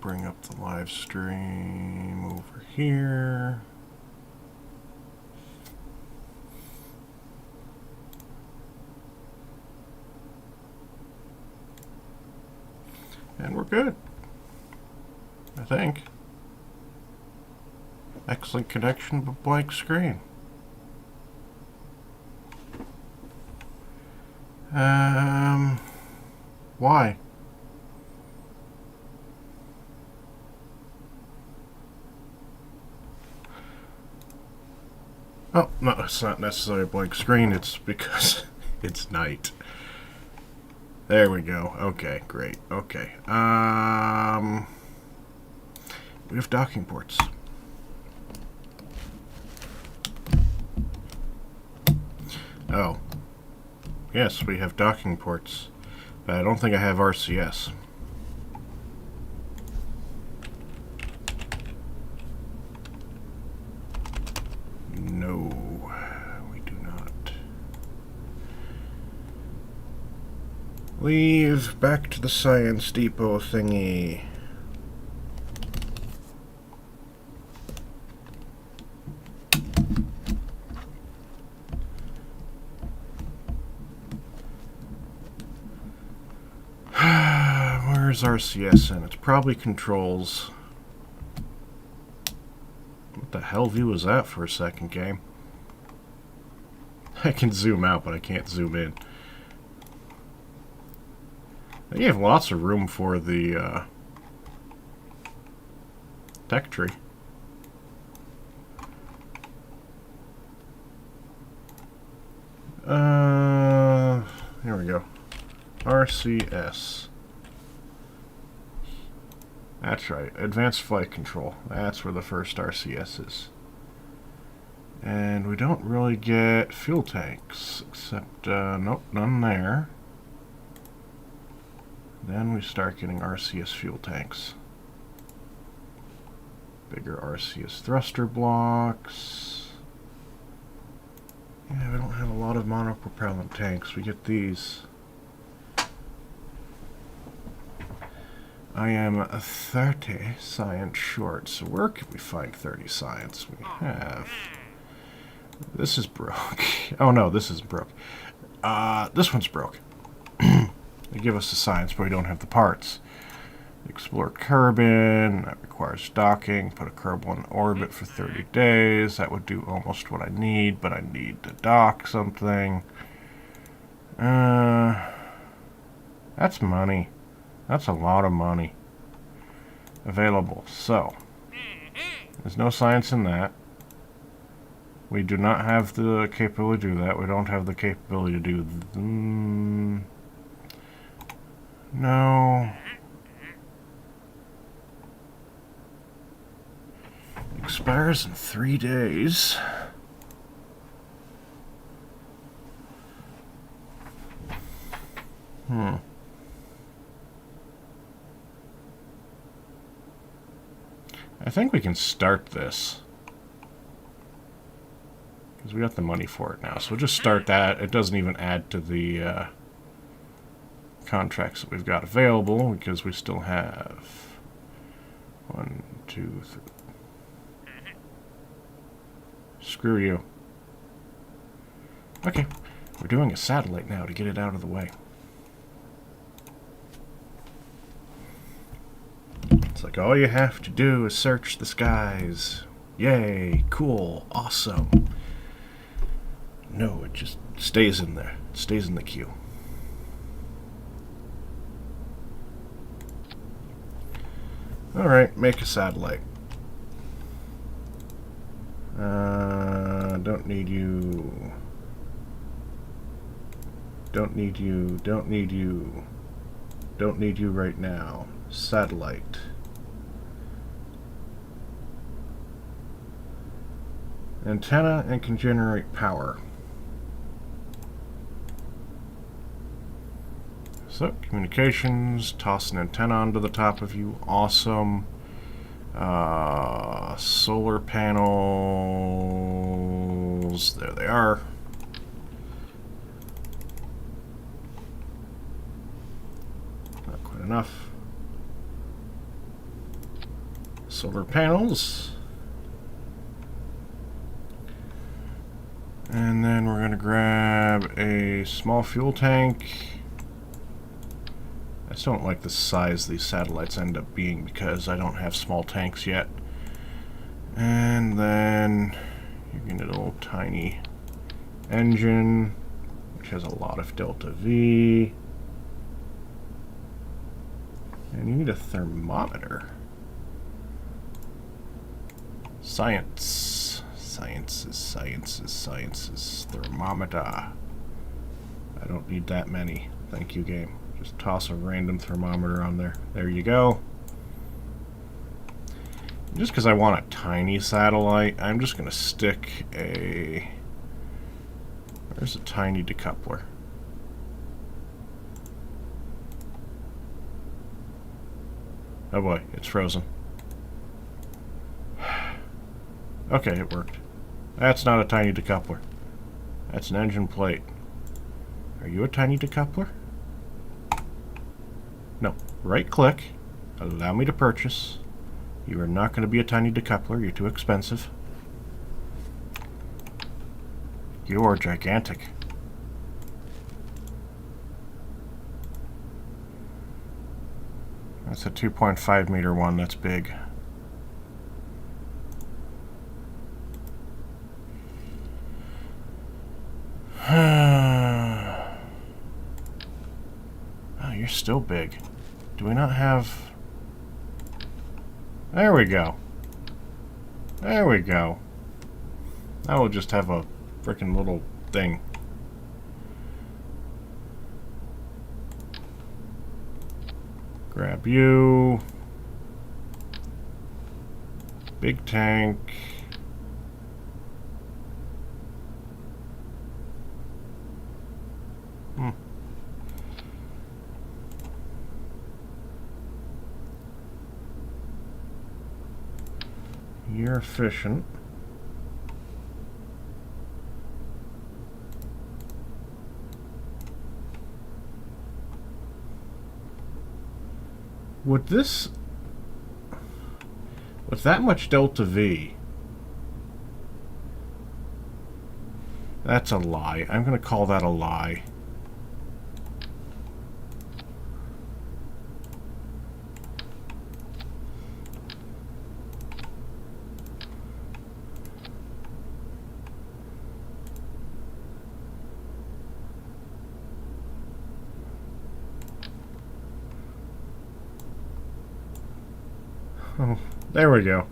bring up the live stream over here. And we're good, I think. Excellent connection, but blank screen. Why? Oh, no, it's not necessarily a blank screen, it's because it's night. There we go. Okay, great. Okay. We have docking ports. Oh. Yes, we have docking ports. But I don't think I have RCS. No, we do not. Leave back to the Science Depot thingy. Where's RCS in? It's probably controls. What the hell view was that for a second, game? I can zoom out, but I can't zoom in. You have lots of room for the tech tree. Here we go. RCS. That's right. Advanced Flight Control. That's where the first RCS is. And we don't really get fuel tanks, except, nope, none there. Then we start getting RCS fuel tanks. Bigger RCS thruster blocks. Yeah, we don't have a lot of monopropellant tanks. We get these. I am a 30 science short, so where can we find 30 science? We have... This is broke. Oh no, this isn't broke. This one's broke. They give us the science, but we don't have the parts. Explore Kerbin, that requires docking. Put a Kerbal in orbit for 30 days. That would do almost what I need, but I need to dock something. That's money. That's a lot of money available. So, there's no science in that. We do not have the capability to do that. We don't have the capability to do... no. Expires in 3 days. I think we can start this. Because we got the money for it now. So we'll just start that. It doesn't even add to the contracts that we've got available, because we still have 1, 2, 3. Screw you. Okay, we're doing a satellite now to get it out of the way. It's like all you have to do is search the skies. Yay, cool, awesome. No, it just stays in there. It stays in the queue. Alright, make a satellite. Don't need you. Don't need you. Don't need you. Don't need you right now. Satellite. Antenna and can generate power. So, communications, toss an antenna onto the top of you. Awesome. Solar panels. There they are. Not quite enough. solar panels. And then we're going to grab a small fuel tank. I just don't like the size these satellites end up being because I don't have small tanks yet. And then you're going to get a little tiny engine, which has a lot of delta V. And you need a thermometer. Science. Science is thermometer. I don't need that many. Thank you, game. Just toss a random thermometer on there. There you go. Just because I want a tiny satellite, I'm just going to stick a... There's a tiny decoupler. Oh boy, it's frozen. Okay, it worked. That's not a tiny decoupler. That's an engine plate. Are you a tiny decoupler? No. Right-click. Allow me to purchase. You are not going to be a tiny decoupler. You're too expensive. You are gigantic. That's a 2.5 meter one. That's big. Oh, you're still big. Do we not have... There we go. There we go. Now we'll just have a frickin' little thing. Grab you. Big tank. You're efficient. Would this... With that much delta V... That's a lie. I'm going to call that a lie. Oh, there we go.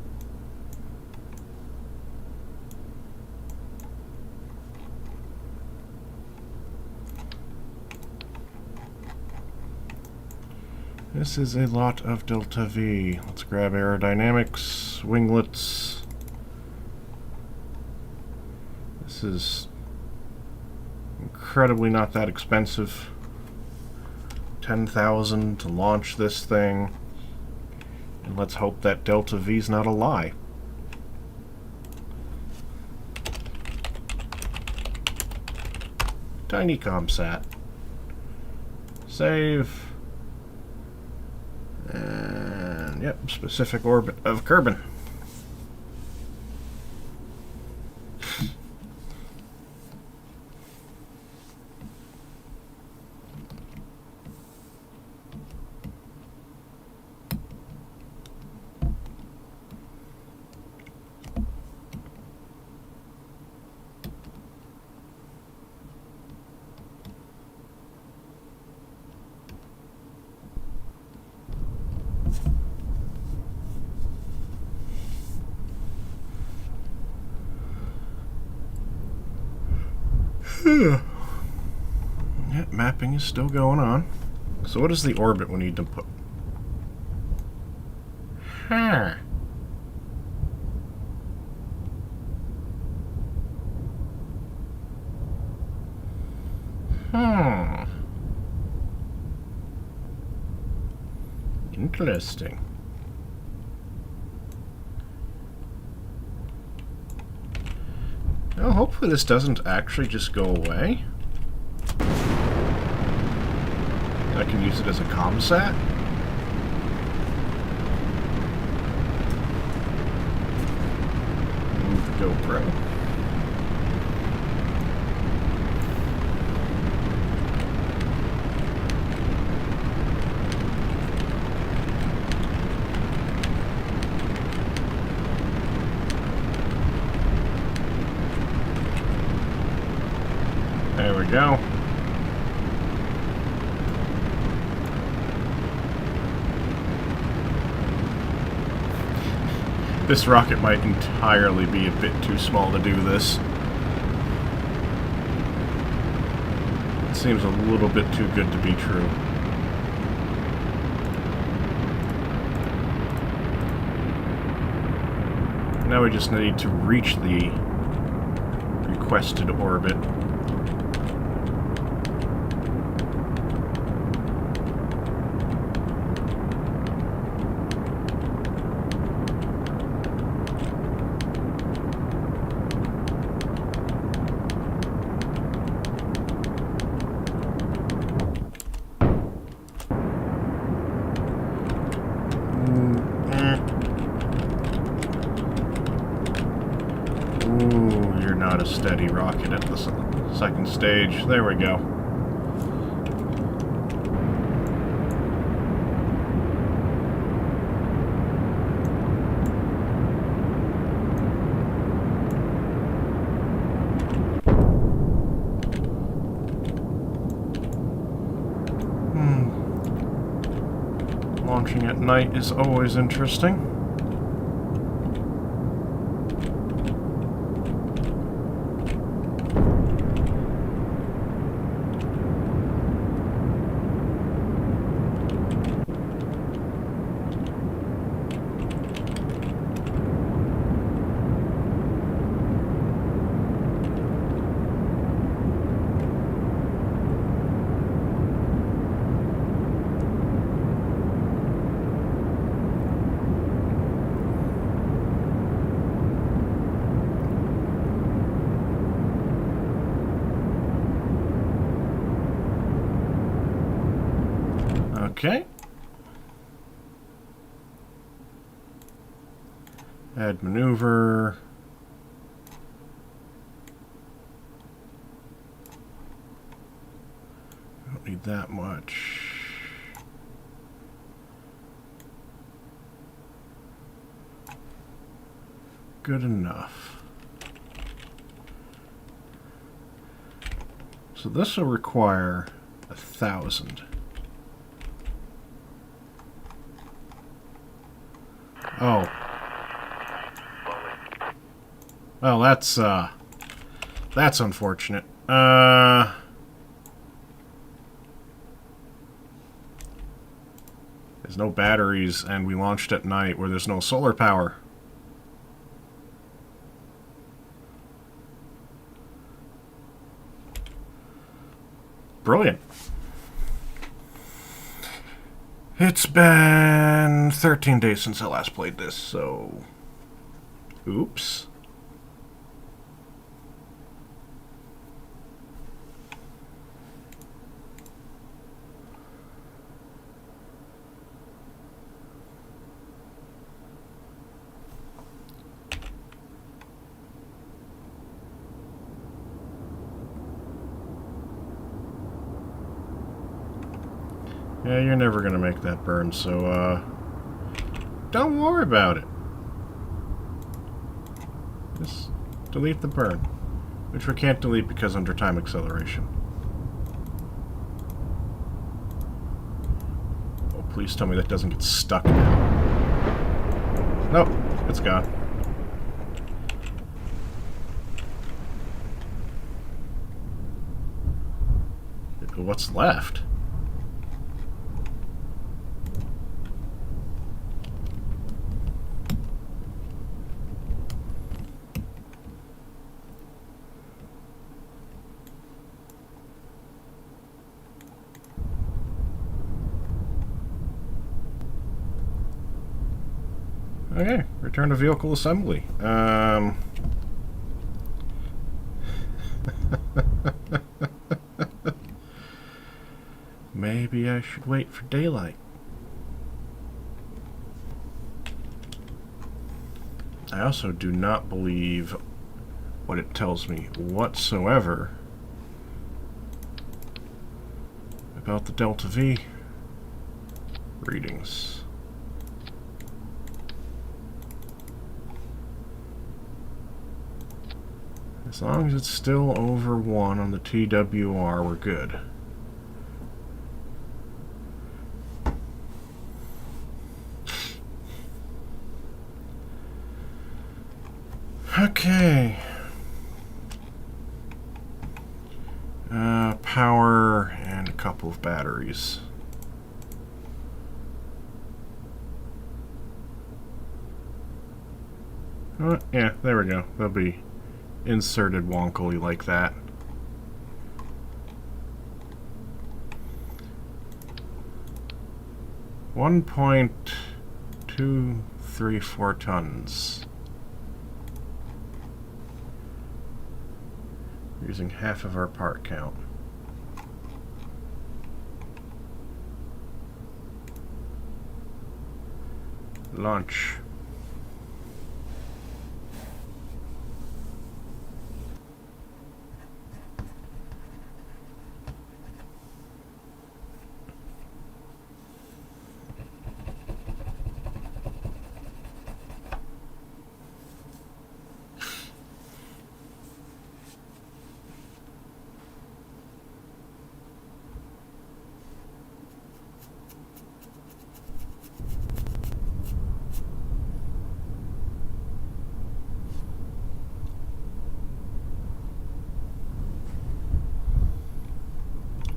This is a lot of delta V. Let's grab aerodynamics, winglets. This is incredibly not that expensive. 10,000 to launch this thing. And let's hope that delta V's not a lie. Tiny ComSat. Save. And, yep, specific orbit of Kerbin. Yep, mapping is still going on. So what is the orbit we need to put? Huh. Interesting. Well, hopefully this doesn't actually just go away. I can use it as a ComSat. GoPro. There we go. This rocket might entirely be a bit too small to do this. It seems a little bit too good to be true. Now we just need to reach the requested orbit. Ooh, you're not a steady rocket at the second stage. There we go. Launching at night is always interesting. Okay. Add maneuver. Don't need that much. Good enough. So this will require 1,000. Oh. Well, that's unfortunate. There's no batteries, and we launched at night where there's no solar power. Brilliant. It's been 13 days since I last played this, so... Oops. Yeah, you're never gonna make that burn, so, don't worry about it. Just delete the burn. Which we can't delete because under time acceleration. Oh, please tell me that doesn't get stuck now. Nope, it's gone. What's left? Okay, return to vehicle assembly. Maybe I should wait for daylight. I also do not believe what it tells me whatsoever about the delta V readings. As long as it's still over 1 on the TWR, we're good. Okay. Power and a couple of batteries. Yeah, there we go. They'll be inserted wonkily like that. $1.234 tons. Using half of our part count. Launch.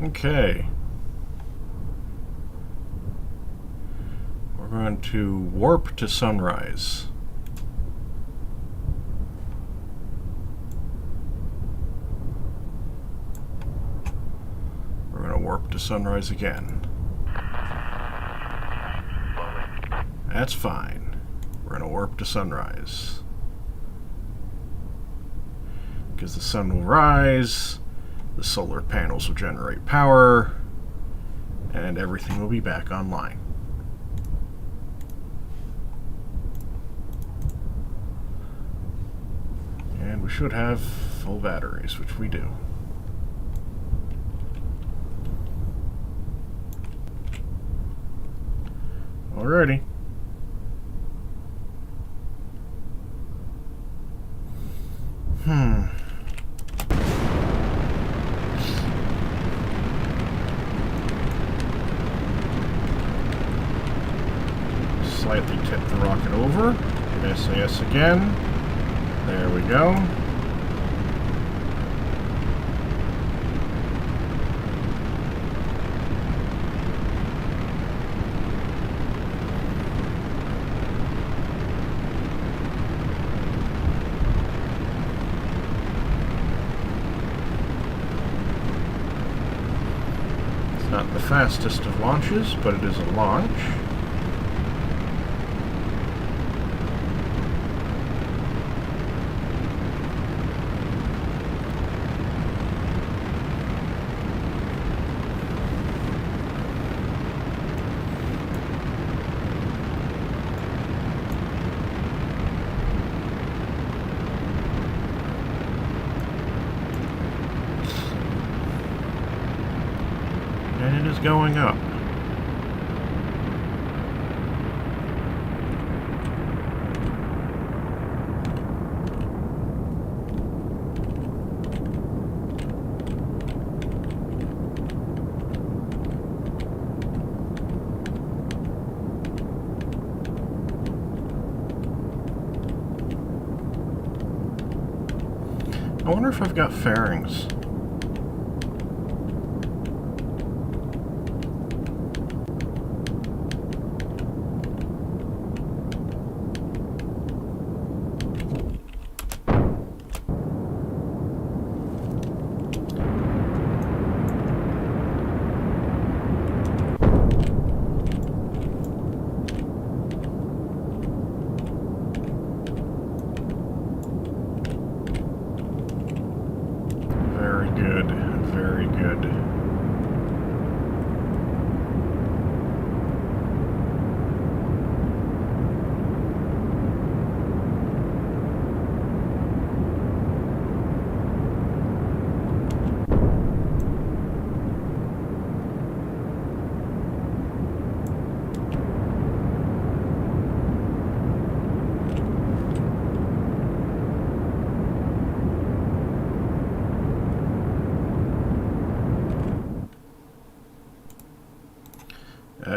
Okay. We're going to warp to sunrise. We're going to warp to sunrise again. That's fine. We're going to warp to sunrise. Because the sun will rise, the solar panels will generate power, and everything will be back online. And we should have full batteries, which we do. Alrighty. Slightly tip the rocket over. Hit SAS again. There we go. It's not the fastest of launches, but it is a launch. And it is going up. I wonder if I've got fairings. Very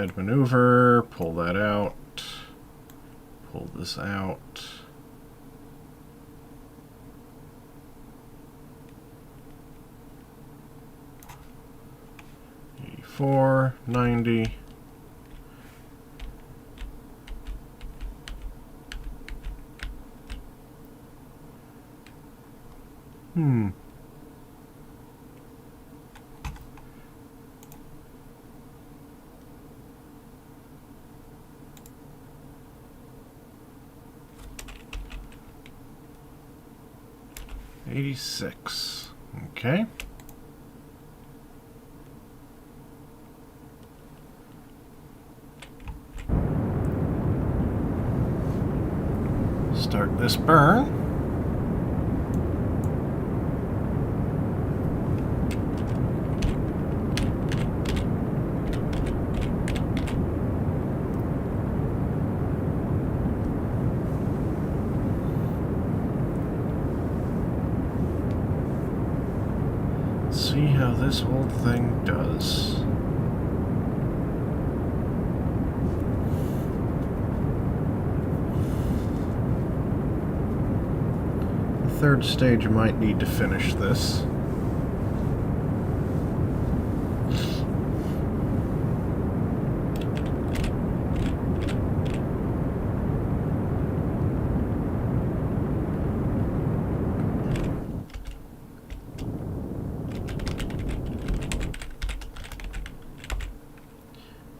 Add maneuver, pull that out, pull this out. 84, 90. Hmm. $86. Okay. Start this burn. See how this whole thing does. The third stage, you might need to finish this.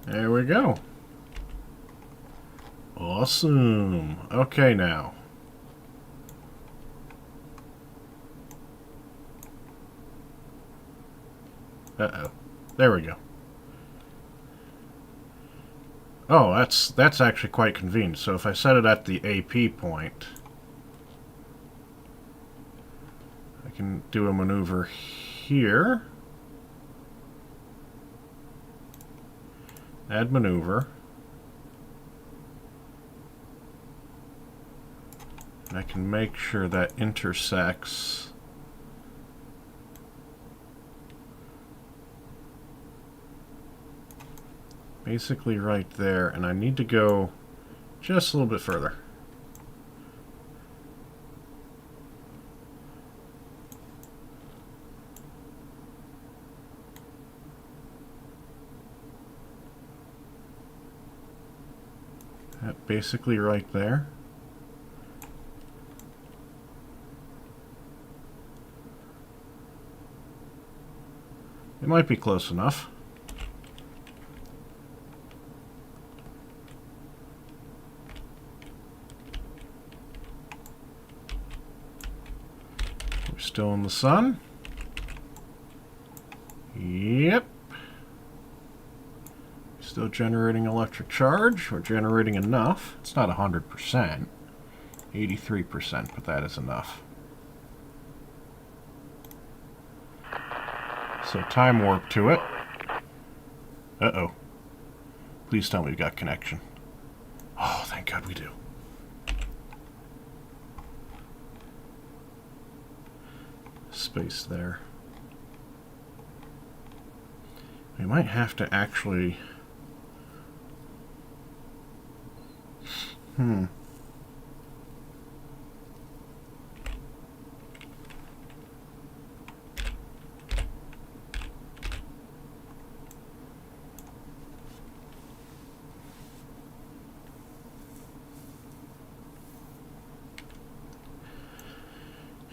There we go. Awesome. Okay, now. Uh-oh. There we go. Oh, that's actually quite convenient. So if I set it at the AP point, I can do a maneuver here. Add maneuver. And I can make sure that intersects basically right there, and I need to go just a little bit further. Basically right there. It might be close enough. We're still in the sun. Yep. Still generating electric charge. We're generating enough. It's not 100%. 83%, but that is enough. So time warp to it. Uh-oh. Please tell me we got connection. Oh, thank God we do. Space there. We might have to actually...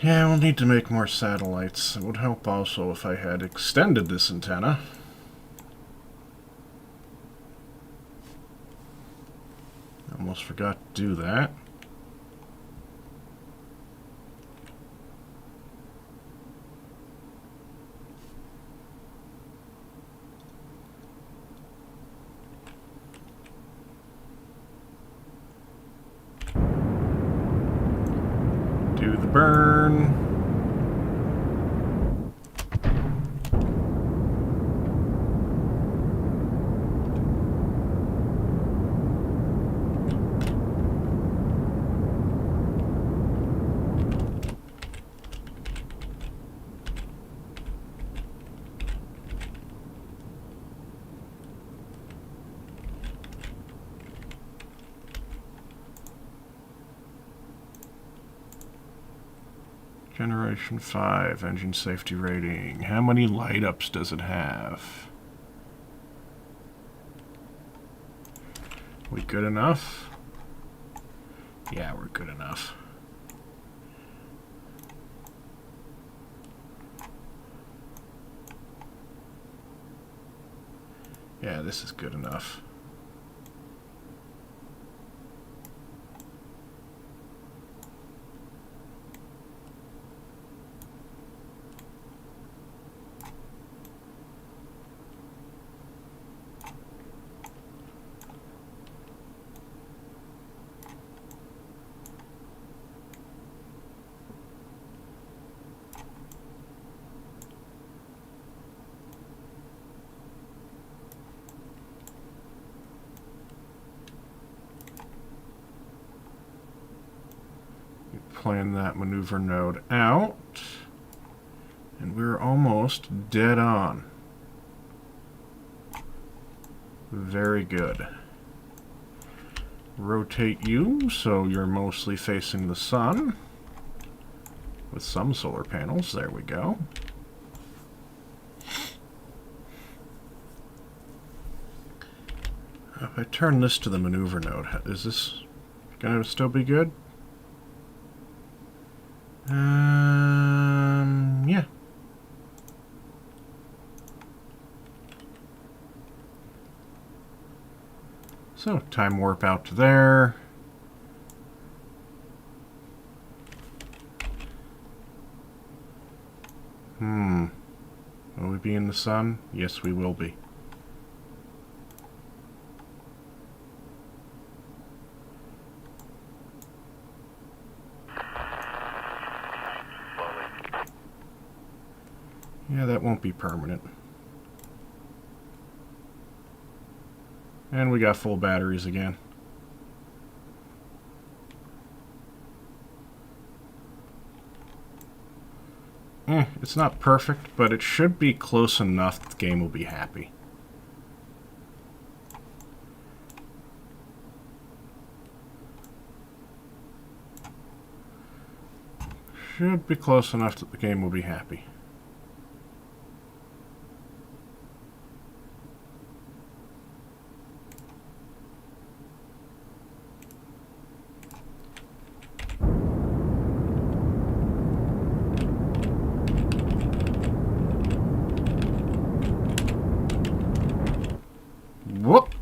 Yeah, we'll need to make more satellites. It would help also if I had extended this antenna. Almost forgot to do that. Do the burn. Generation 5, engine safety rating. How many light ups does it have? We good enough? Yeah, we're good enough. Yeah, this is good enough. Plan that maneuver node out, and we're almost dead on. Very good. Rotate you so you're mostly facing the sun with some solar panels. There we go. If I turn this to the maneuver node, is this going to still be good? Yeah. So, time warp out to there. Will we be in the sun? Yes, we will be. Yeah, that won't be permanent. And we got full batteries again. It's not perfect, but it should be close enough that the game will be happy. Should be close enough that the game will be happy. Whoop!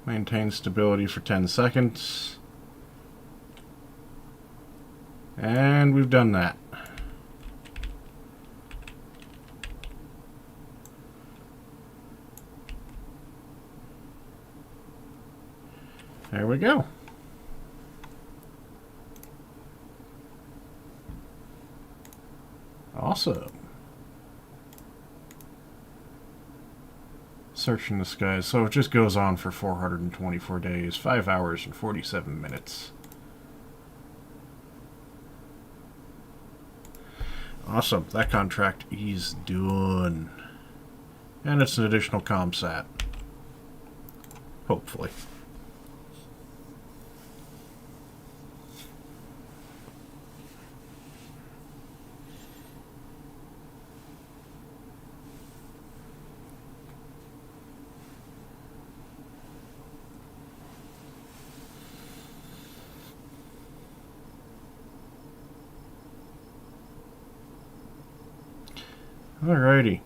Maintain stability for 10 seconds. And we've done that. There we go. Awesome. Searching the skies. So it just goes on for 424 days, 5 hours and 47 minutes. Awesome. That contract is done. And it's an additional ComSat. Hopefully. Alrighty.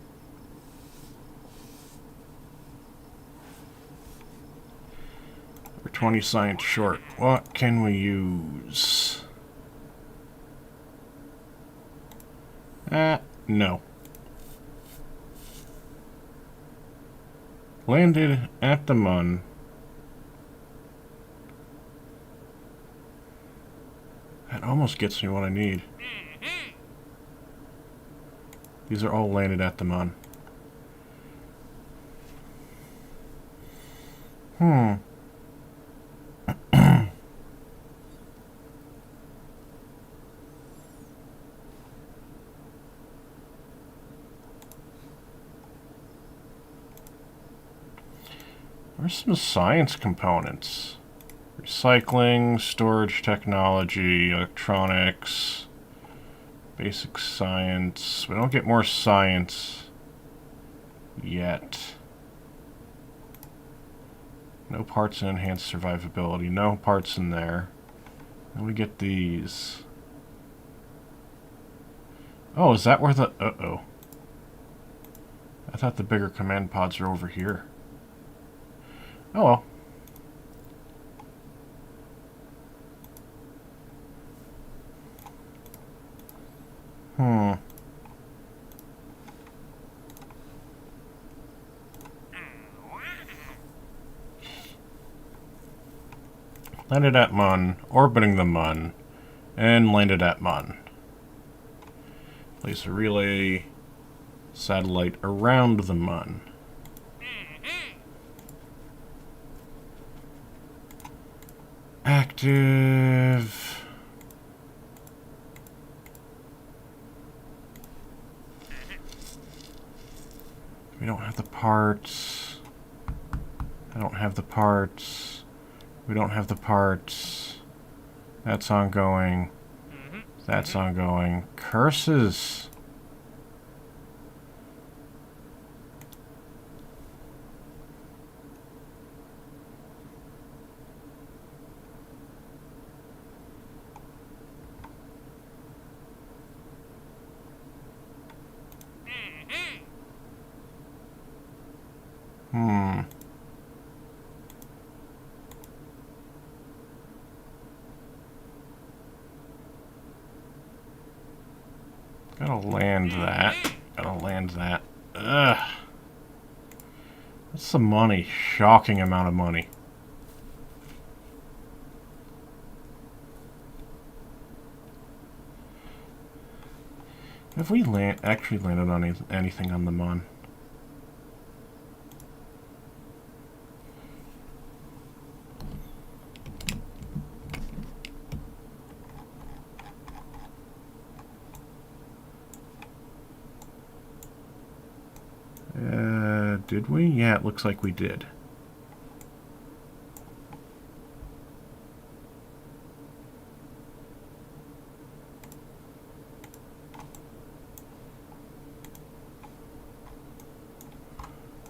We're 20 science short. What can we use? No. Landed at the Mun. That almost gets me what I need. These are all landed at the Mun. Where's some science components? Recycling, storage technology, electronics, basic science. We don't get more science yet. No parts in enhanced survivability. No parts in there. And we get these. Oh, is that where the... Uh-oh. I thought the bigger command pods are over here. Oh well. Landed at Mun, orbiting the Mun, and landed at Mun. Place a relay satellite around the Mun. Active. We don't have the parts. I don't have the parts. We don't have the parts. That's ongoing. That's ongoing. Curses. Gotta land that. Gotta land that. Ugh. That's some money. Shocking amount of money. Have we actually landed on anything on the Mun? Did we? Yeah, it looks like we did.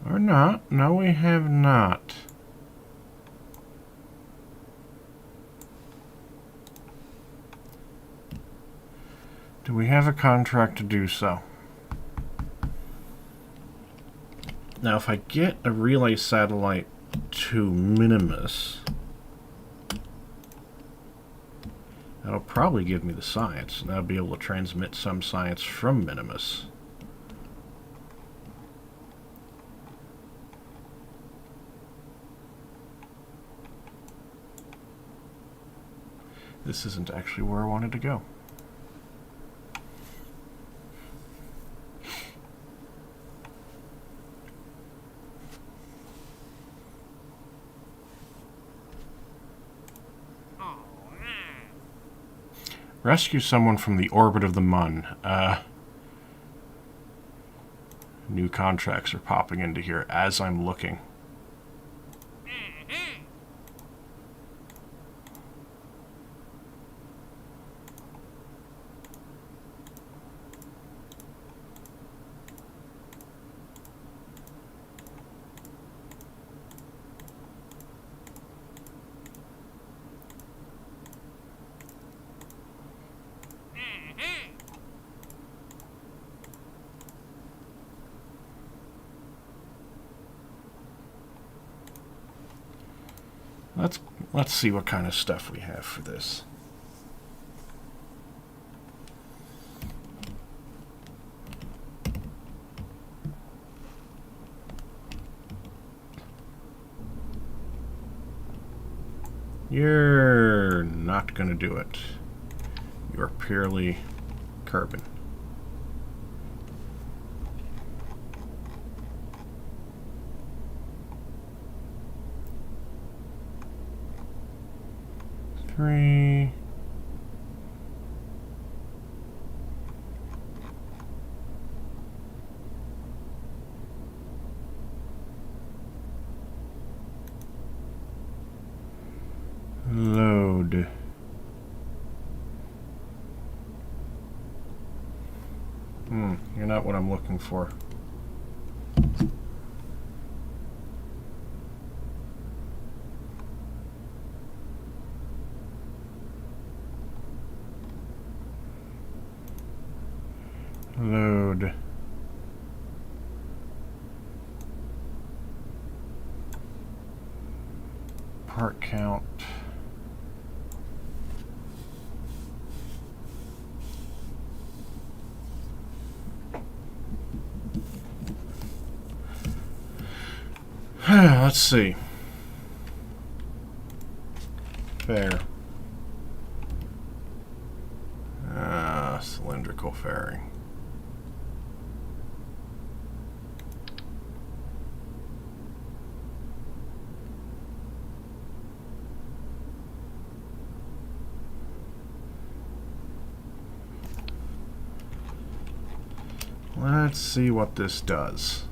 Or not. No, we have not. Do we have a contract to do so? Now, if I get a relay satellite to Minimus, that'll probably give me the science, and I'll be able to transmit some science from Minimus. This isn't actually where I wanted to go. Rescue someone from the orbit of the Mun. New contracts are popping into here as I'm looking. Let's see what kind of stuff we have for this. You're not going to do it. You're purely carbon. Three. You're not what I'm looking for. Load. Part count. Let's see. Fair. Cylindrical fairing. Let's see what this does.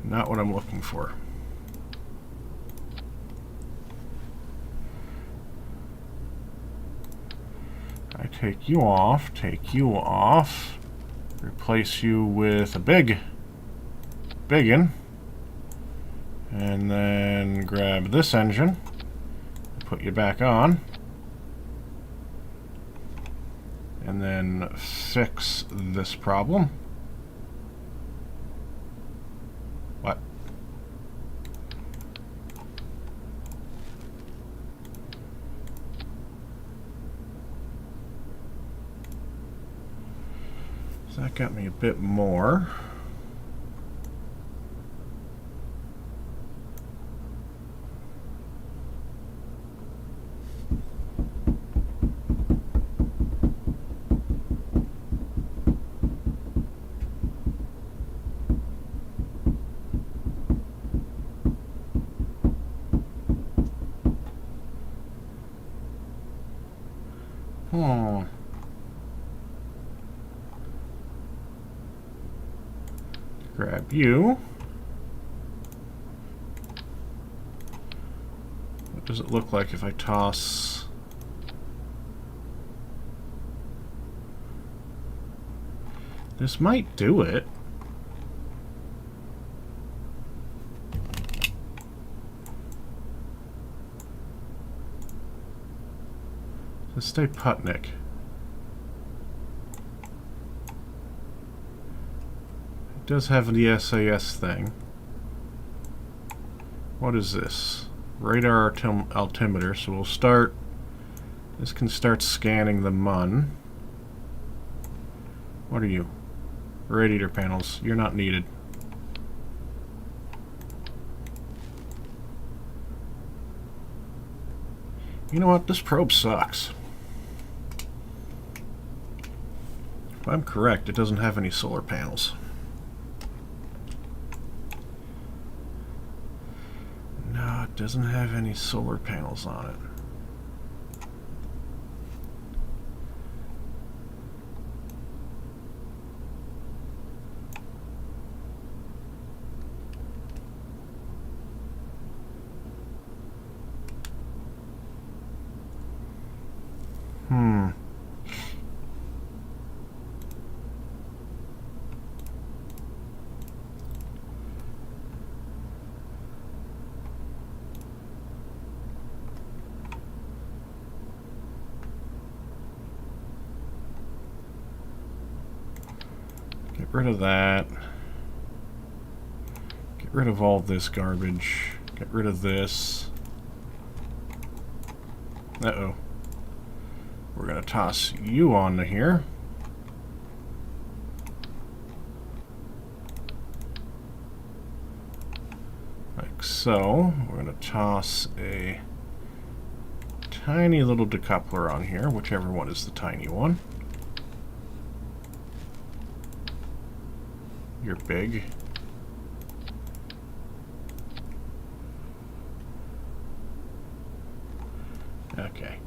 Not what I'm looking for. I take you off, replace you with a biggin, and then grab this engine, put you back on, and then fix this problem. What? So that got me a bit more. Grab you. What does it look like if I toss? This might do it. Let's stay Putnik. It does have the SAS thing. What is this? Radar altimeter. So we'll start. This can start scanning the MUN. What are you? Radiator panels. You're not needed. You know what? This probe sucks. If I'm correct, it doesn't have any solar panels. No, it doesn't have any solar panels on it. Get rid of that. Get rid of all this garbage. Get rid of this. Uh-oh. We're going to toss you onto here. Like so. We're going to toss a tiny little decoupler on here, whichever one is the tiny one. You're big. Okay.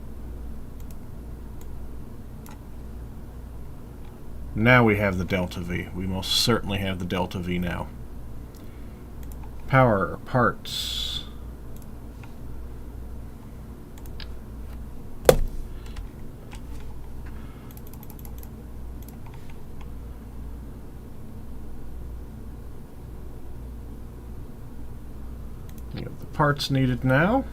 Now we have the delta V. We most certainly have the delta V now. Power, parts. We have the parts needed now.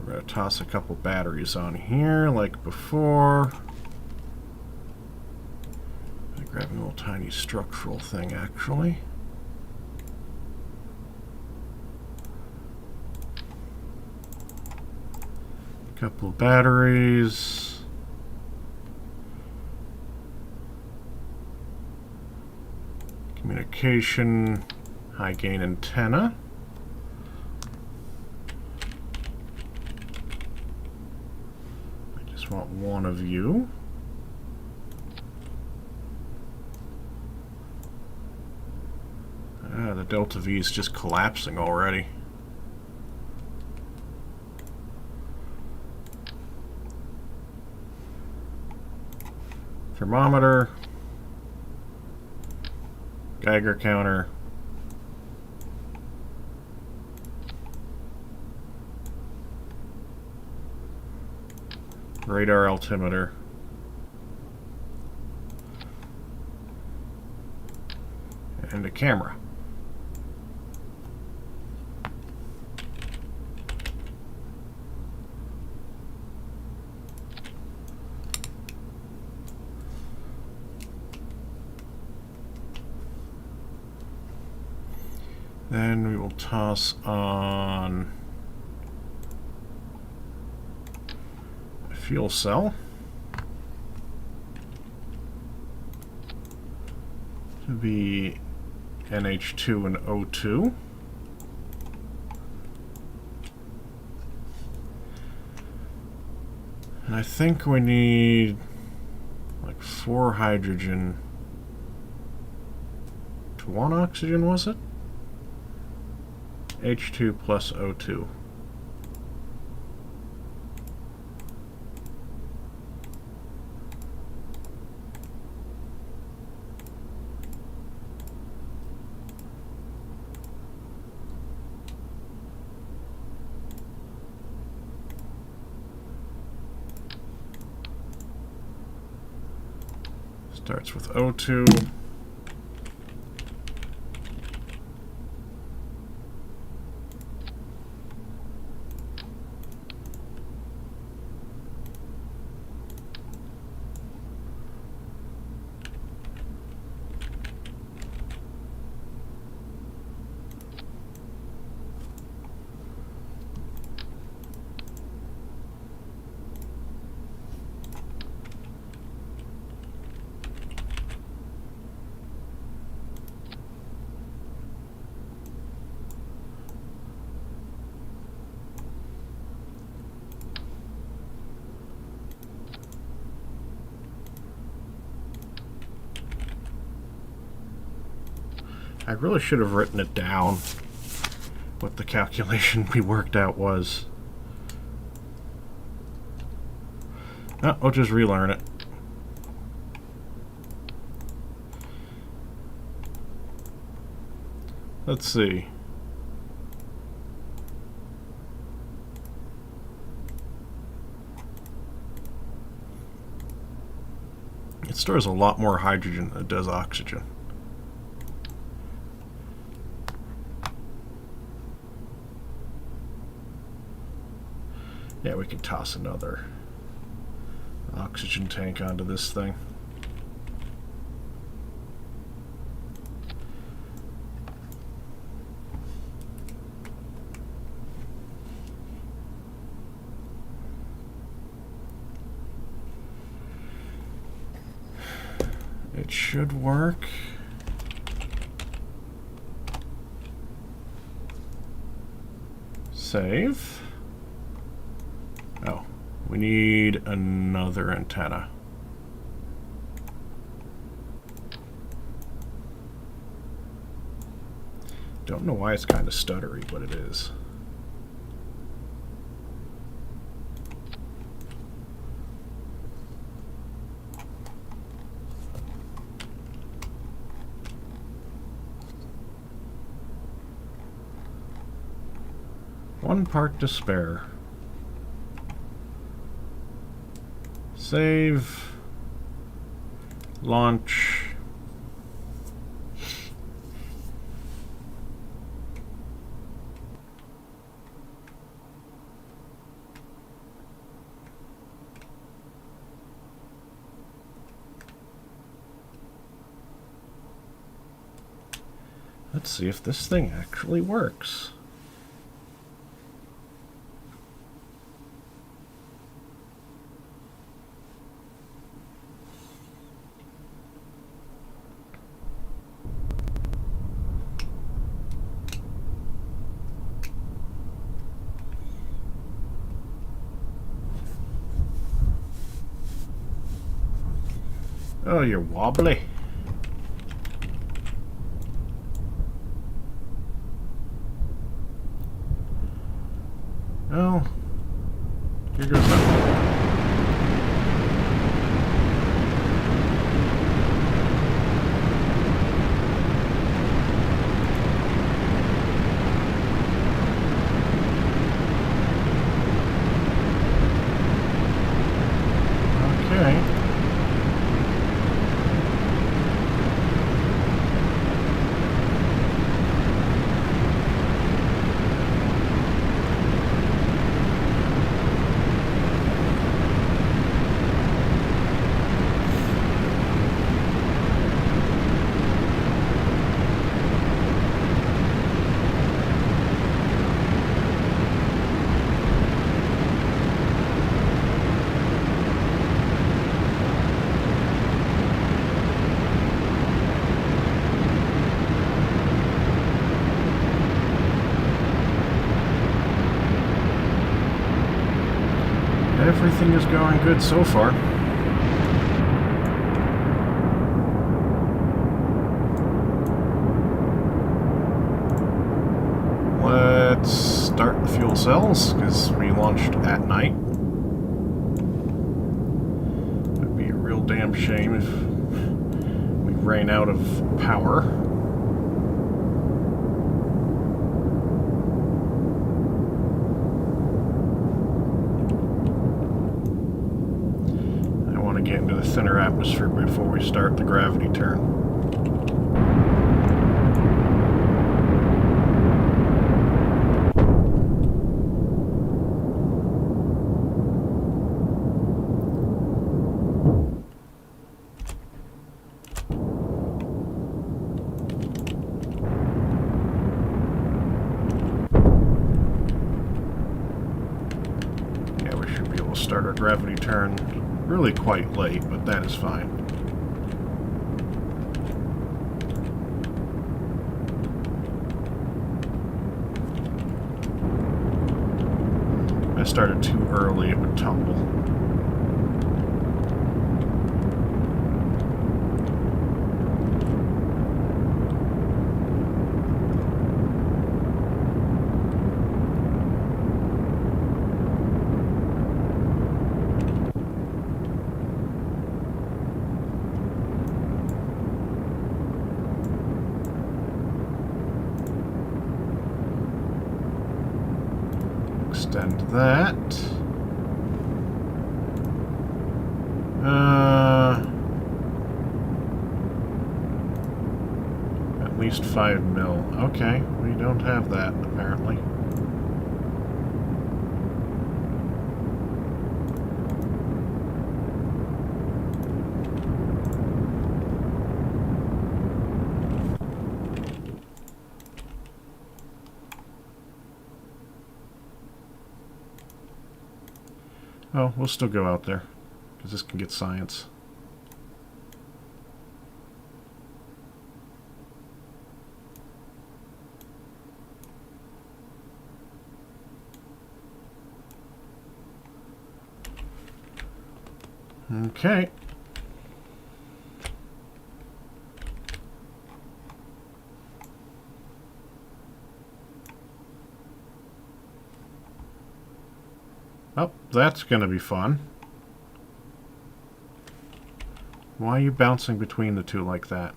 We're going to toss a couple batteries on here like before. Grabbing a little tiny structural thing, actually. A couple of batteries. Communication, high gain antenna. I just want one of you. The delta V is just collapsing already. Thermometer, Geiger counter, radar altimeter, and a camera. Then we will toss on a fuel cell to be NH2 and O2. And I think we need like 4 hydrogen to 1 oxygen, was it? H2 plus O2. Starts with O2. I really should have written it down, what the calculation we worked out was. Oh, we'll just relearn it. Let's see. It stores a lot more hydrogen than it does oxygen. Yeah, we can toss another oxygen tank onto this thing. It should work. Save. Oh, we need another antenna. Don't know why it's kind of stuttery, but it is. One part to spare. Save. Launch. Let's see if this thing actually works. Oh, you're wobbly. Oh, here goes nothing. Okay. Everything is going good so far. Let's start the fuel cells, because we launched at night. It'd be a real damn shame if we ran out of power. Get into the thinner atmosphere before we start the gravity turn. Yeah, we should be able to start our gravity turn really quite late, but that is fine. If I started too early, it would tumble. Extend that. At least 5 mil. Okay, we don't have that apparently. Oh, we'll still go out there, because this can get science. Okay. Oh, that's going to be fun. Why are you bouncing between the two like that?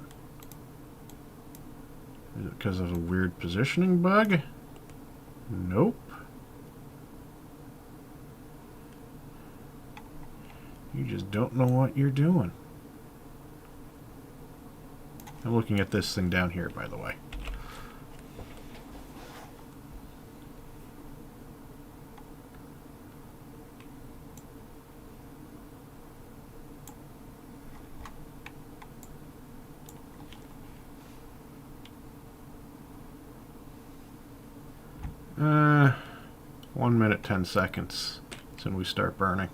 Is it because of a weird positioning bug? Nope. You just don't know what you're doing. I'm looking at this thing down here, by the way. Uh, 1 minute, 10 seconds. That's when we start burning.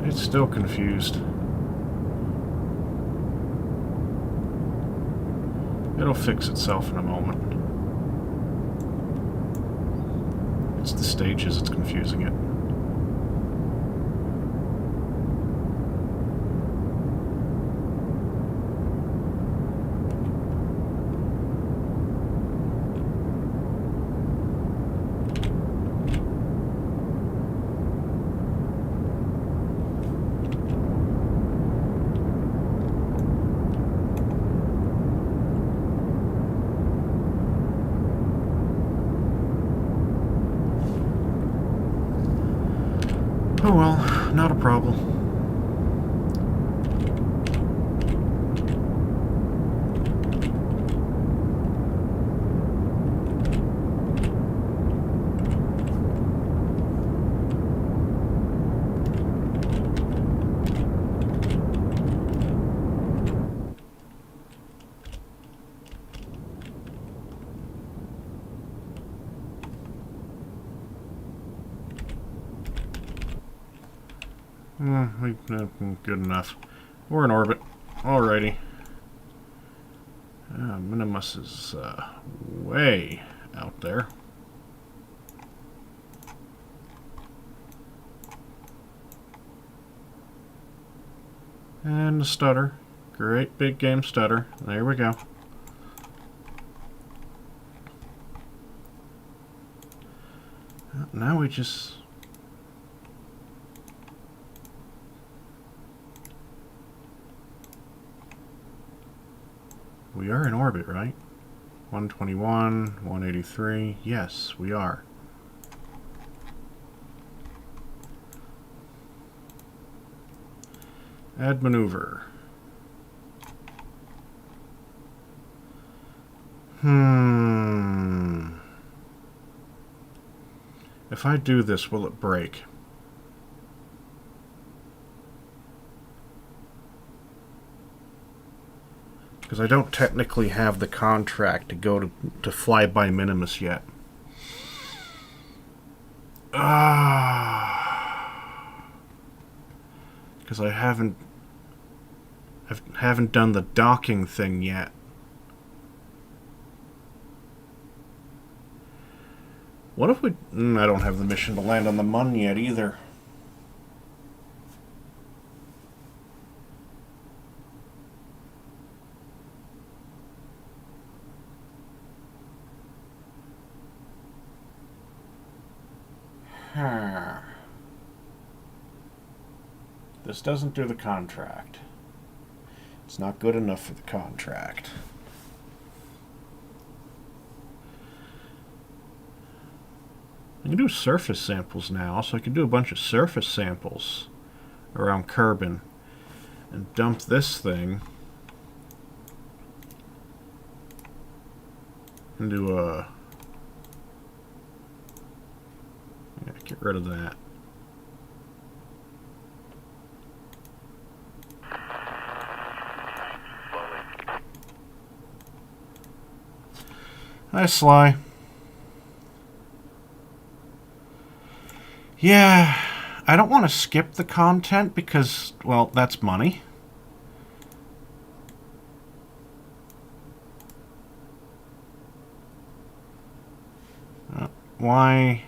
It's still confused. It'll fix itself in a moment. It's the stages that's confusing it. Oh well, not a problem. Good enough. We're in orbit. Alrighty. Minimus is way out there. And the stutter. Great big game stutter. There we go. Now we just... We are in orbit, right? 121, 183. Yes, we are. Add maneuver. If I do this, will it break? Because I don't technically have the contract to go to fly by Minimus yet. Because I haven't done the docking thing yet. What if we... I don't have the mission to land on the Mun yet either. This doesn't do the contract. It's not good enough for the contract. I can do surface samples now, so I can do a bunch of surface samples around Kerbin and dump this thing into a... Yeah, get rid of that. Hi, Sly. Yeah, I don't want to skip the content because, well, that's money. Why?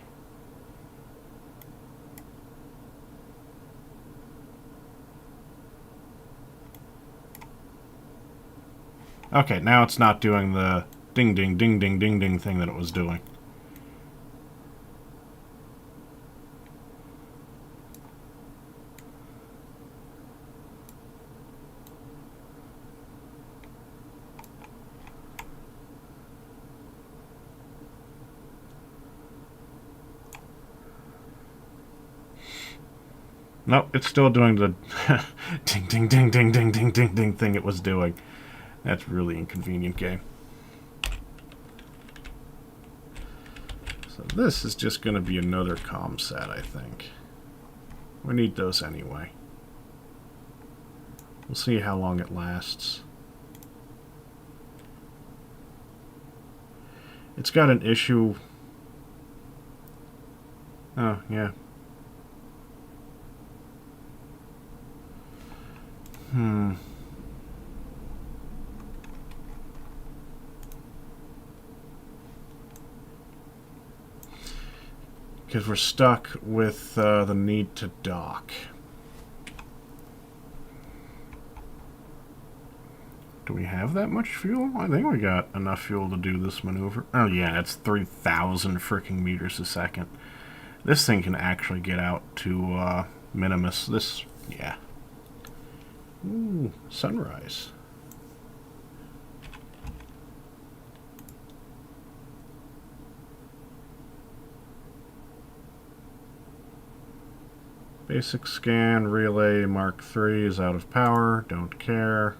Okay, now it's not doing the ding ding ding ding ding ding thing that it was doing. Nope, it's still doing the ding, ding, ding, ding, ding, ding, ding, ding thing it was doing. That's really inconvenient game. So this is just going to be another comm set, I think. We need those anyway. We'll see how long it lasts. It's got an issue. Oh, yeah. Because we're stuck with the need to dock. Do we have that much fuel? I think we got enough fuel to do this maneuver. Oh yeah, it's 3,000 freaking meters a second. This thing can actually get out to Minimus. This, yeah. Ooh, sunrise. Basic scan, relay Mark III is out of power, don't care.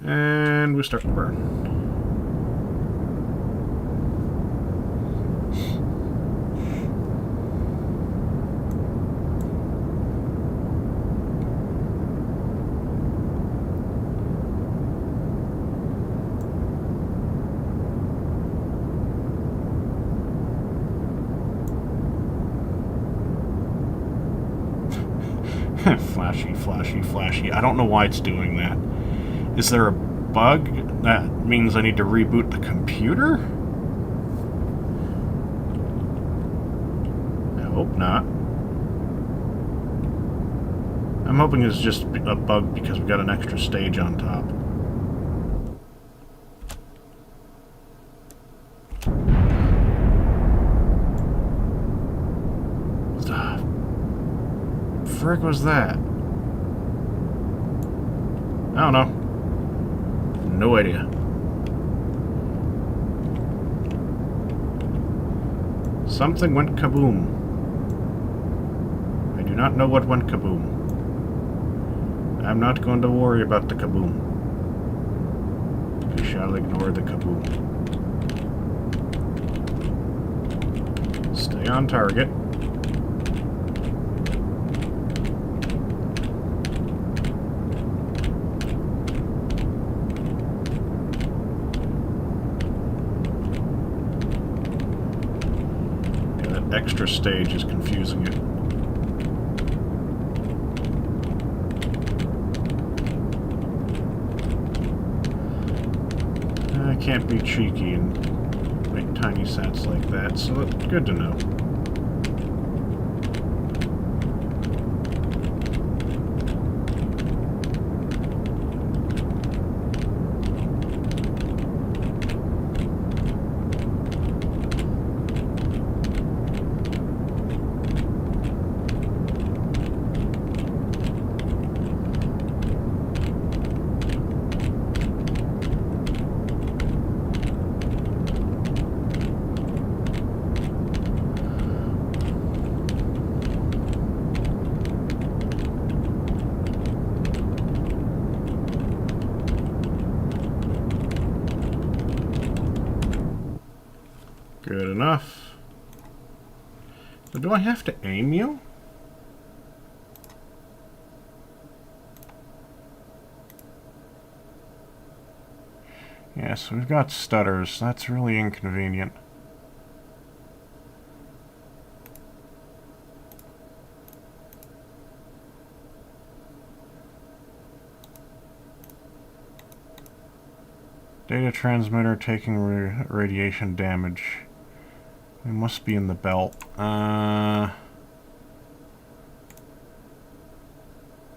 And we start to burn. Flashy, flashy, flashy. I don't know why it's doing that. Is there a bug? That means I need to reboot the computer? I hope not. I'm hoping it's just a bug because we got an extra stage on top. What the frick was that? I don't know. No idea. Something went kaboom. I do not know what went kaboom. I'm not going to worry about the kaboom. We shall ignore the kaboom. Stay on target. Extra stage is confusing it. I can't be cheeky and make tiny sets like that, so that's good to know. Good enough. So do I have to aim you? Yes, we've got stutters. That's really inconvenient. Data transmitter taking radiation damage. We must be in the belt. No,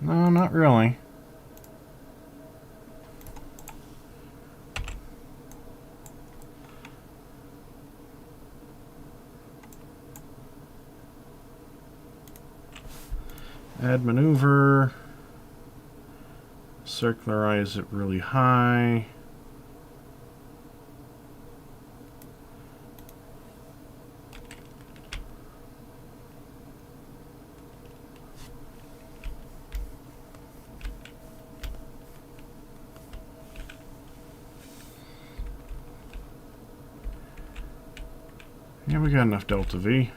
not really. Add maneuver. Circularize it really high. Yeah, we got enough delta V.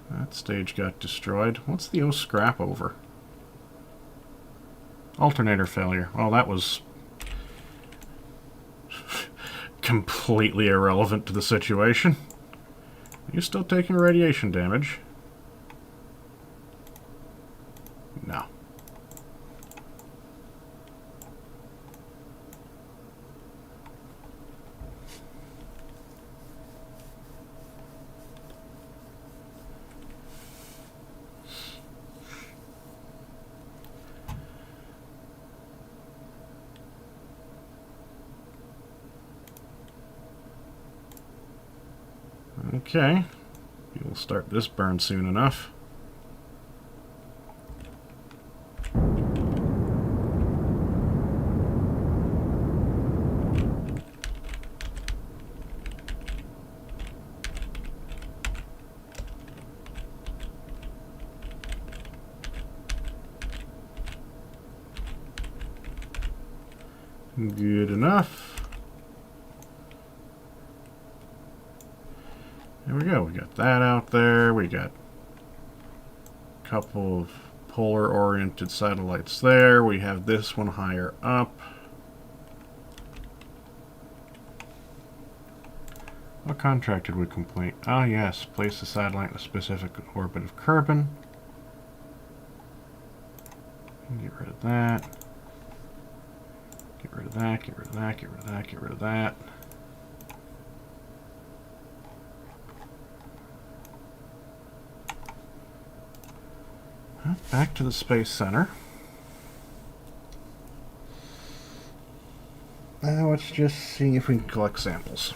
That stage got destroyed. What's the O scrap over? Alternator failure. Well, that was completely irrelevant to the situation. Are you still taking radiation damage? No. Okay. We'll start this burn soon enough. Good enough. There we go. We got that out there. We got a couple of polar-oriented satellites there. We have this one higher up. What contract did we complete? Ah, yes. Place the satellite in a specific orbit of Kerbin. Get rid of that. Get rid of that. Get rid of that. Get rid of that. Get rid of that. Back to the Space Center. Now let's just see if we can collect samples.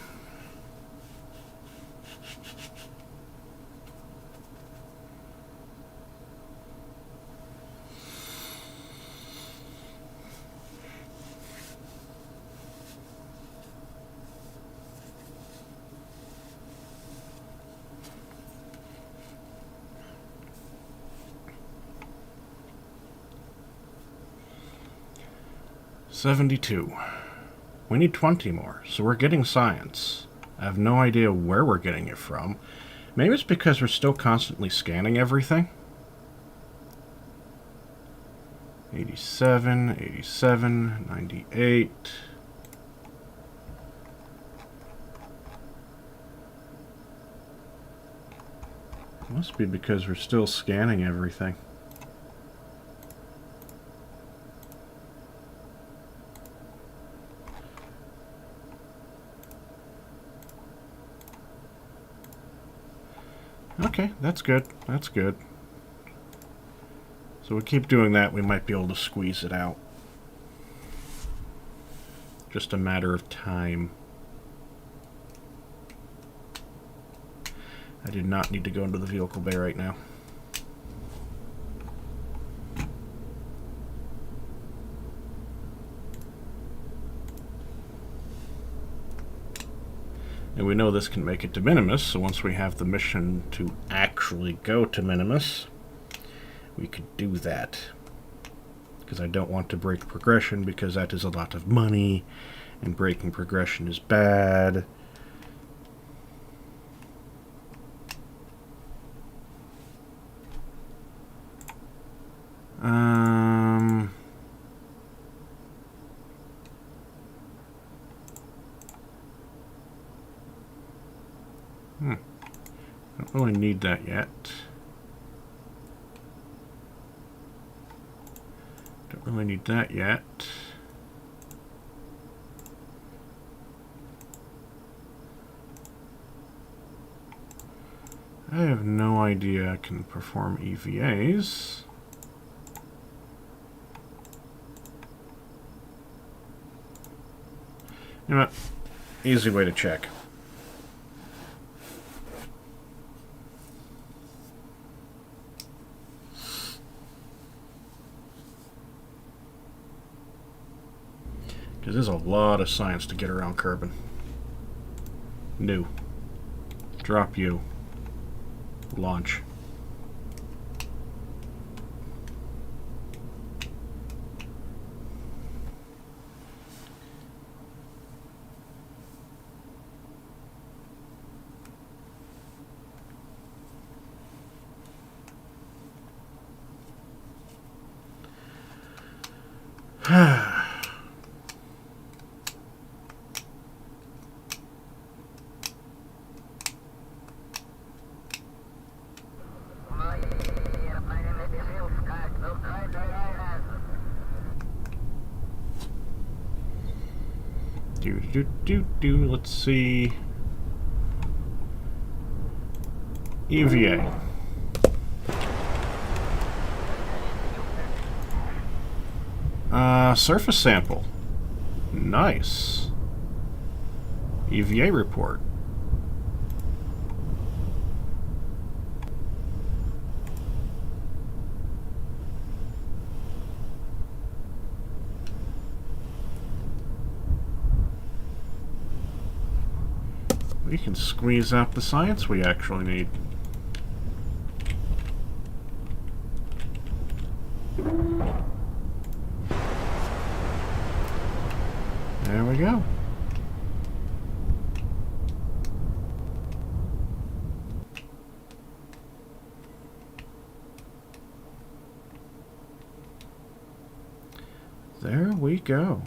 $72. We need 20 more, so we're getting science. I have no idea where we're getting it from. Maybe it's because we're still constantly scanning everything. 87, 87, 98. Must be because we're still scanning everything. Okay, that's good. That's good. So we keep doing that, we might be able to squeeze it out. Just a matter of time. I did not need to go into the vehicle bay right now. And we know this can make it de minimis, so once we have the mission to actually go to minimis, we could do that. Because I don't want to break progression, because that is a lot of money, and breaking progression is bad. Don't really need that yet. Don't really need that yet. I have no idea I can perform EVAs. You know what? Easy way to check. Because there's a lot of science to get around Kerbin. New. Drop you. Launch. Let's see. EVA. Surface sample. Nice. EVA report. We can squeeze out the science we actually need. There we go. There we go.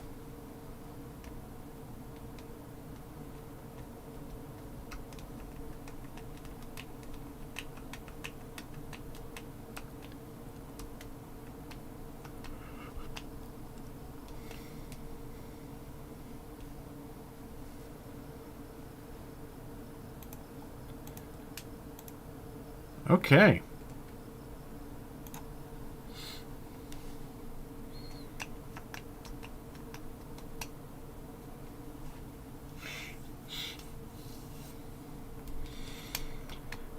Okay.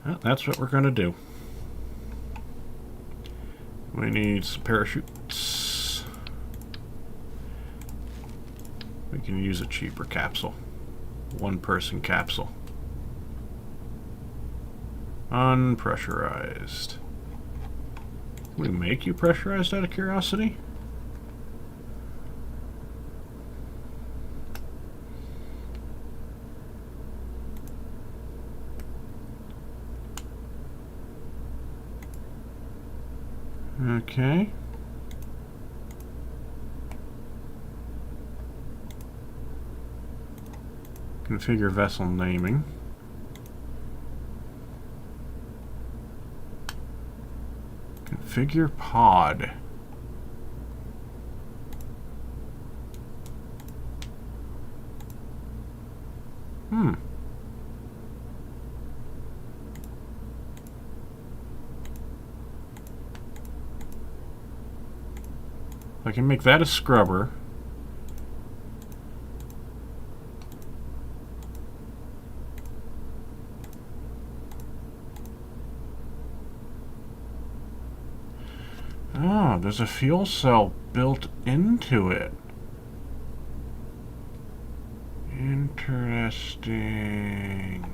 Well, that's what we're going to do. We need some parachutes. We can use a cheaper capsule. One-person capsule. Unpressurized. Can we make you pressurized out of curiosity? Okay. Configure vessel naming. Configure pod. I can make that a scrubber. Oh, there's a fuel cell built into it. Interesting.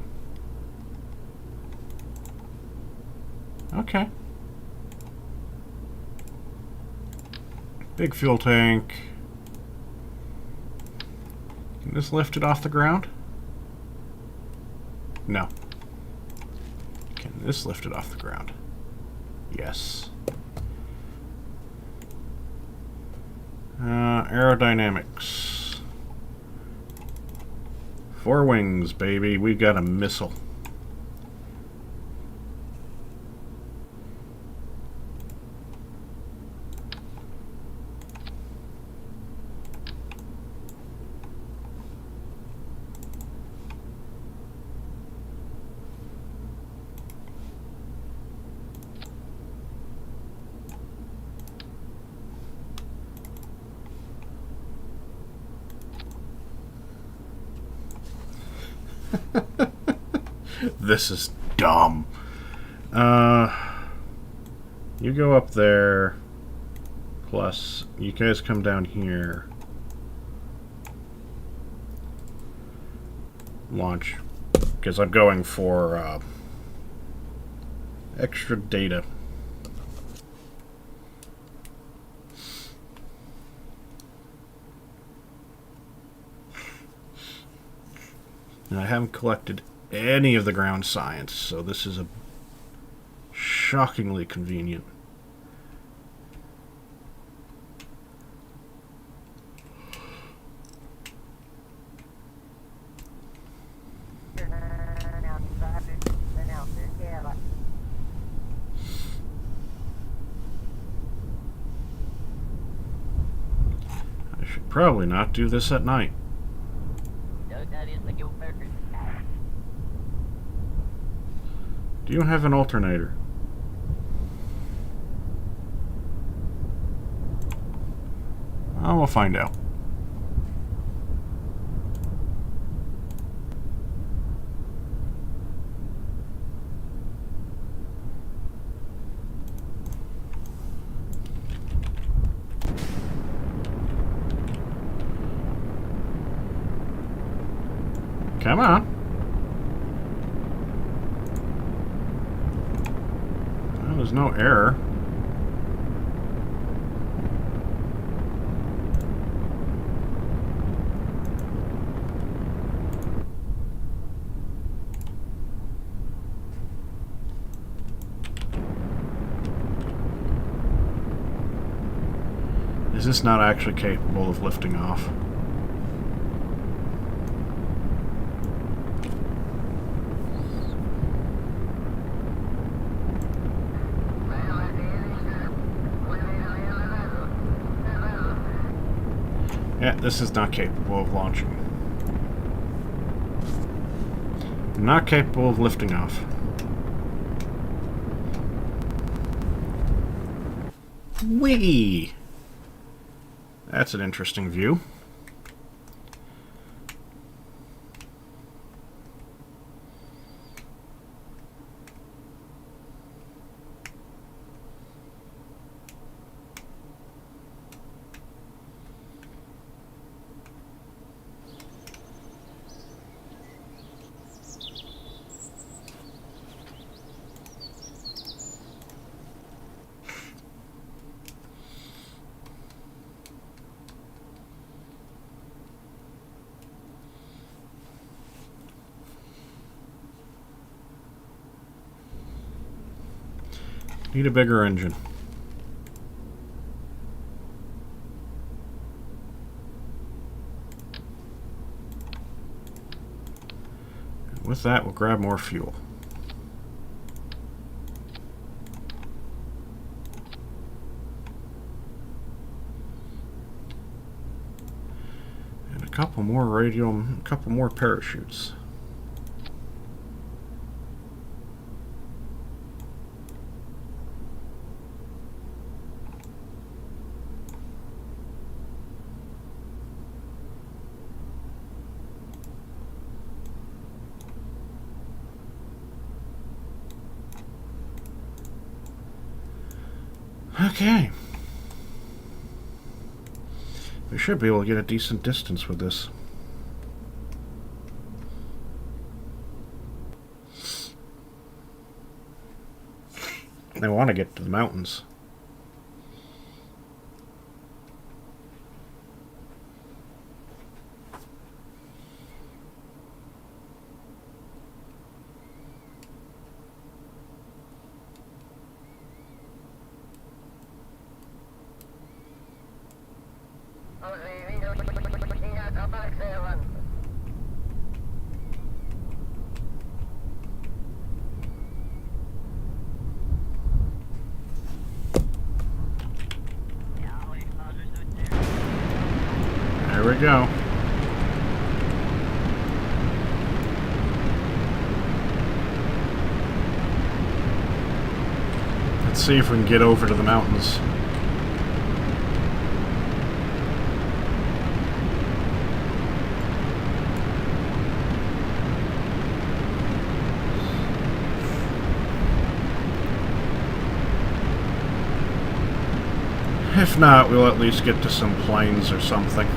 Okay. Big fuel tank. Can this lift it off the ground? No. Can this lift it off the ground? Yes. Aerodynamics. 4 wings, baby. We've got a missile. This is dumb. You go up there. Plus, you guys come down here. Launch. because I'm going for extra data. And I haven't collected any of the ground science, so this is a shockingly convenient. I should probably not do this at night. Do you have an alternator? I will find out. Come on. Well, there's no error. Is this not actually capable of lifting off? Yeah, this is not capable of launching. Not capable of lifting off. Whee! That's an interesting view. Need a bigger engine. And with that, we'll grab more fuel. And a couple more radium, a couple more parachutes. Okay. We should be able to get a decent distance with this. I want to get to the mountains. There we go. Let's see if we can get over to the mountains. If not, we'll at least get to some plains or something.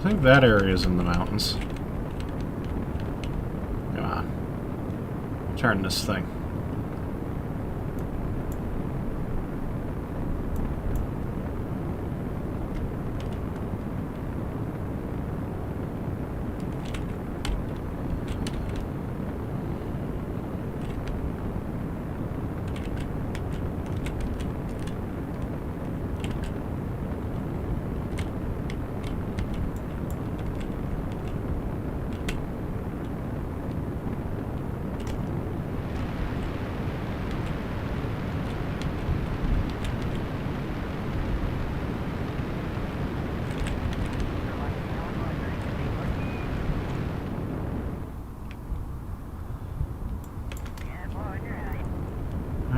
think that area is in the mountains. Come on. Turn this thing.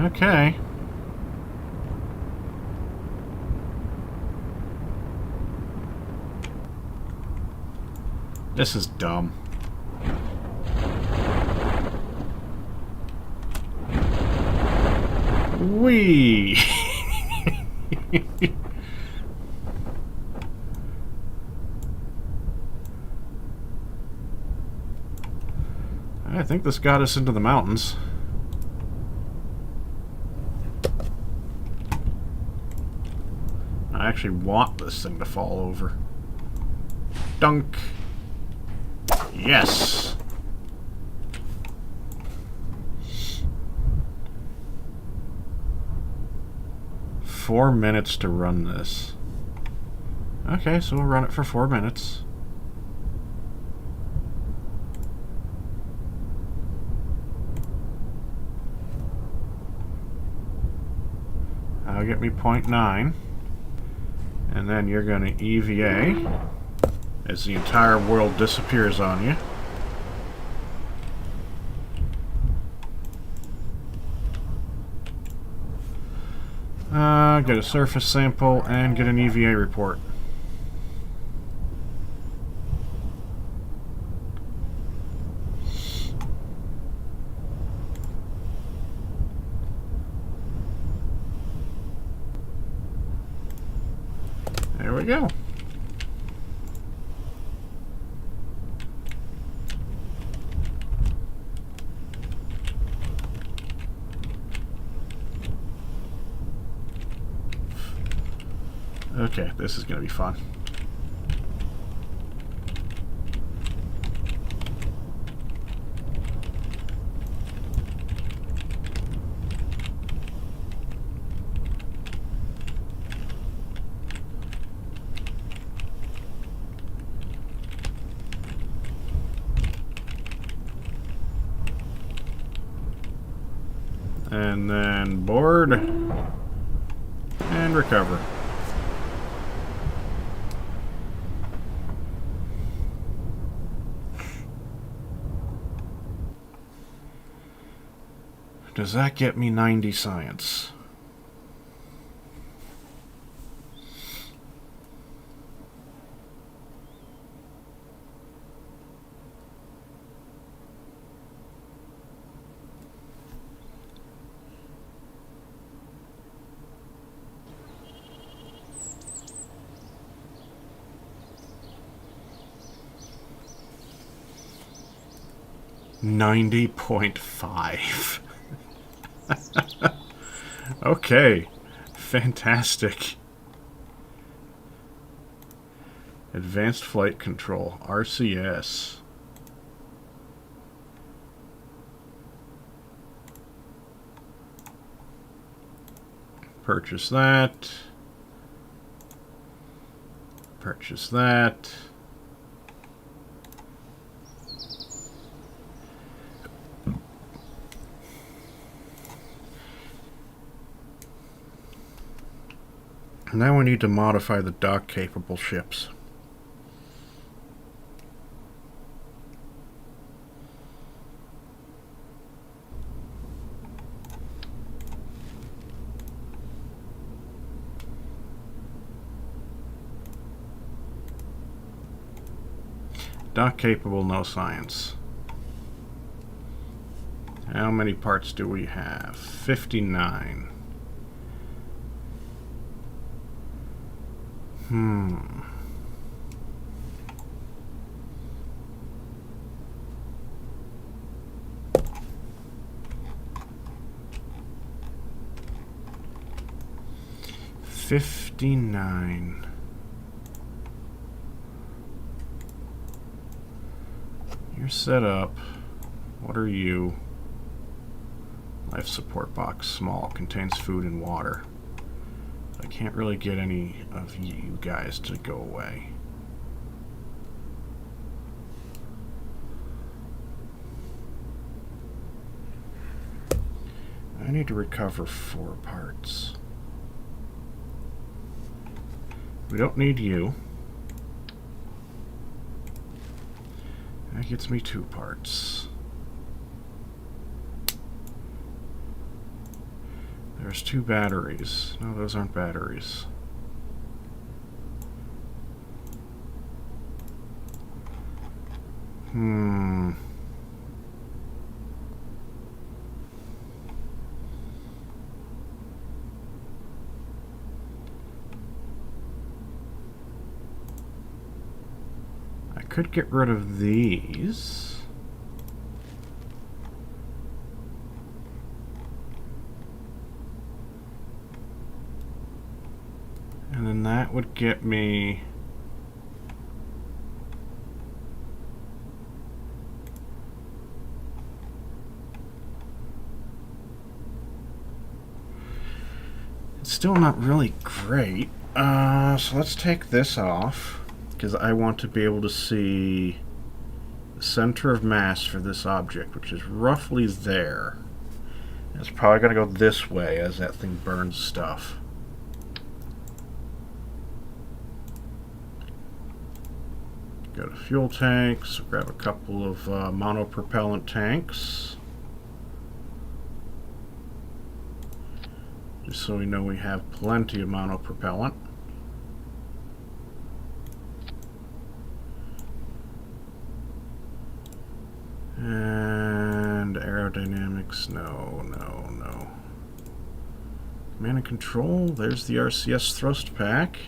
Okay. This is dumb. Whee! I think this got us into the mountains. I actually want this thing to fall over. Dunk! Yes! Four minutes to run this. Okay, so we'll run it for 4 minutes. That'll get me 0.9. And then you're going to EVA as the entire world disappears on you. Get a surface sample and get an EVA report. There we go. Okay, this is going to be fun. And then board and recover. Does that get me 90 science? $90.5. Okay, fantastic. Advanced Flight Control, RCS. Purchase that. Purchase that. Now we need to modify the dock-capable ships. Dock-capable, no science. How many parts do we have? 59. 59. You're set up. What are you? Life support box, small, contains food and water. I can't really get any of you guys to go away. I need to recover 4 parts. We don't need you. That gets me 2 parts. There's 2 batteries. No, those aren't batteries. I could get rid of these. And then that would get me it's still not really great. So let's take this off because I want to be able to see the center of mass for this object, which is roughly there. It's probably going to go this way as that thing burns stuff. Go to fuel tanks, grab a couple of monopropellant tanks. Just so we know we have plenty of monopropellant. And aerodynamics, no. Command and control, there's the RCS thrust pack.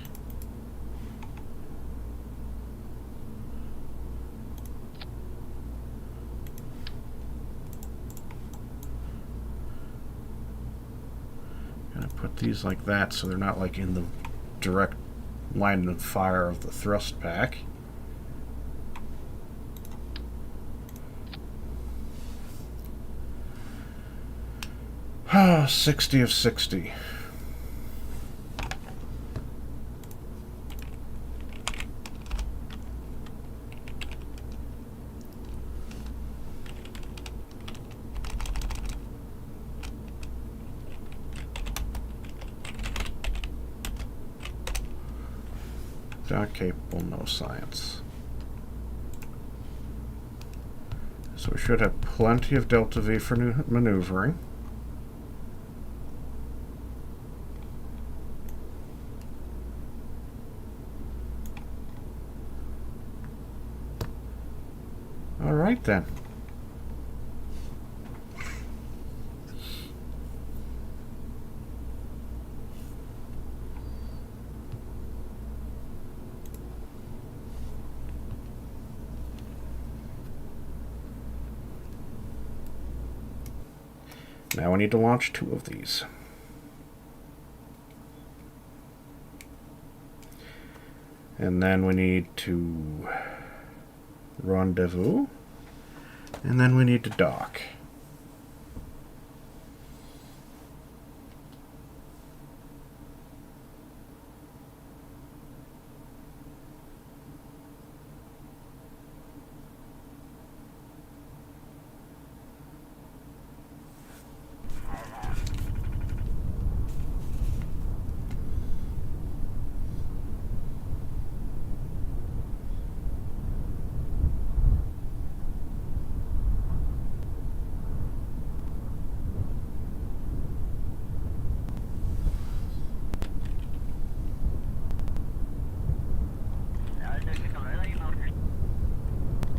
Gonna put these like that so they're not like in the direct line of fire of the thrust pack. Ah, 60 of 60. Not capable, no science. So we should have plenty of delta V for maneuvering. All right then. Now we need to launch 2 of these. And then we need to rendezvous. And then we need to dock.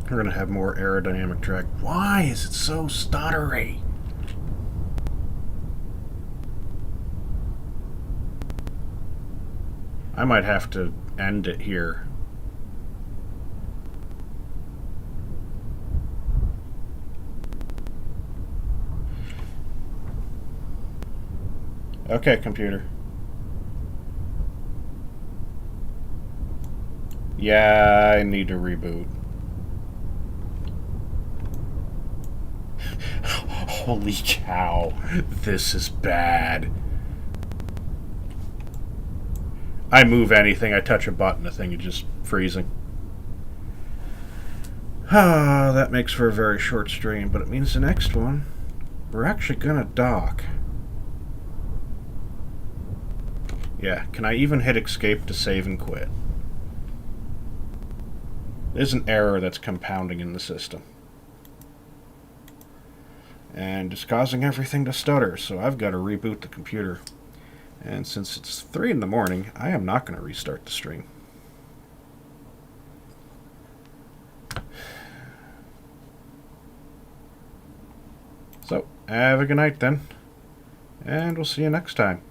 We're going to have more aerodynamic drag. Why is it so stuttery? I might have to end it here. Okay, computer. Yeah, I need to reboot. Holy cow. This is bad. I move anything, I touch a button, the thing is just freezing. Ah, that makes for a very short stream, but it means the next one, we're actually gonna dock. Yeah, can I even hit escape to save and quit? There's an error that's compounding in the system. And it's causing everything to stutter, so I've got to reboot the computer. And since it's 3 in the morning, I am not going to restart the stream. So, have a good night then, and we'll see you next time.